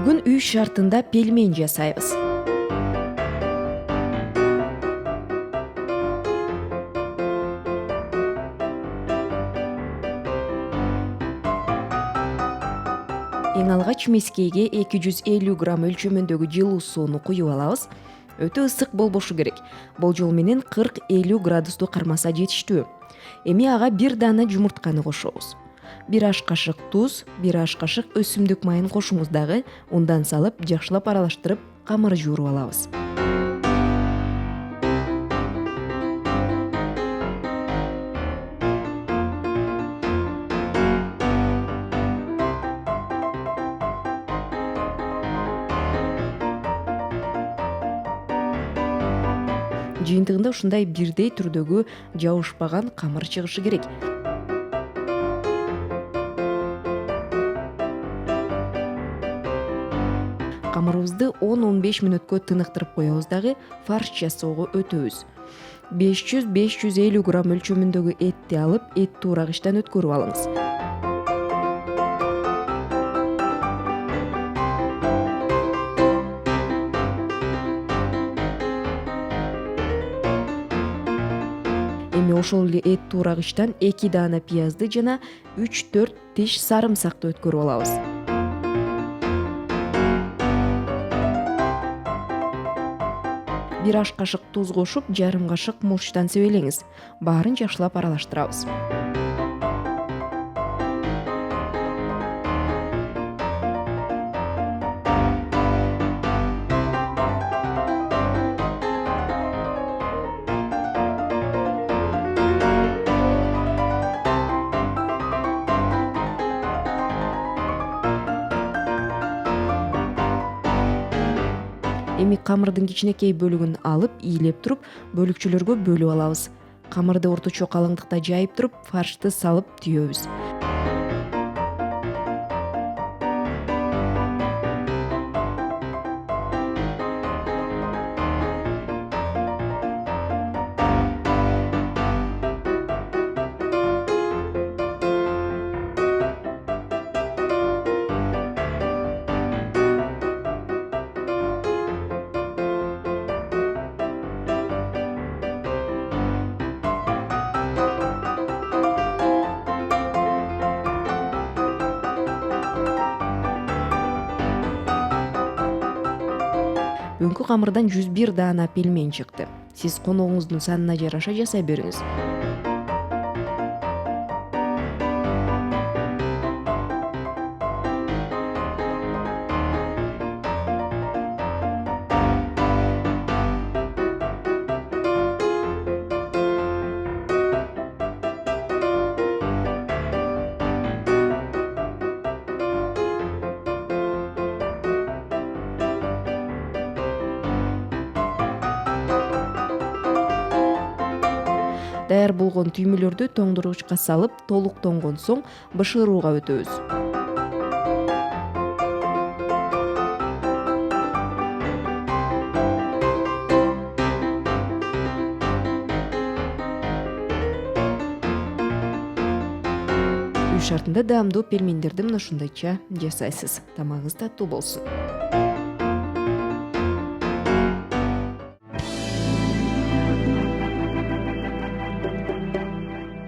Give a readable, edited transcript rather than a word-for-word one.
Бүгүн үй шартында пельмень жасайбыз. Эң алгач мескейге 250 грамм өлчөмүндөгү жылуу сууну куюп алабыз. Өтө ысык болбошу керек. Болжол менен 40-50 градусту кармаса жетиштүү. Эми ага бир даана жумуртканы кошобуз. 1 аш кашык туз, 1 аш кашык өсүмдүк майын кошуңуз дагы. Ундан салып, жакшылап аралаштырып, камыр жууруп алабыз. Жыйынтыгында ушундай бирдей түрдөгү жабышпаган камыр чыгышы керек. Камырыбызды 10-15 мүнөткө тыныктырып коебуз дагы фарш жасоого өтөбүз. 500-550 грамм өлчөмүндөгү этти алып, эт туурагычтан өткөрүп алыңыз. Эми ошол эле эт туурагычтан 2 даана пиязды жана 3-4 тиш сарымсакты өткөрүп алабыз. Бир аш кашык туз кошуп, жарым кашык мурчтан себелеңиз. Баарын жакшылап аралаштырабыз. Эми камырдын кичинекей бөлүгүн алып, ийилеп туруп, бөлүкчөлөргө бөлүп алабыз. Камырды орточо калыңдыкта жайып туруп, фаршты салып түйөбүз. Бүгүнкү камырдан 101 даана пельмень чыкты. Сиз коногуңуздун санына жараша жасай бериңиз. Даяр болгон түймөлөрдү тоңдургучка салып, толук тоңгон соң бышырууга өтөбүз. Үй шартында даамдуу пельмендерди мына ушундайча жасайсыз. Тамагыңыз таттуу болсун.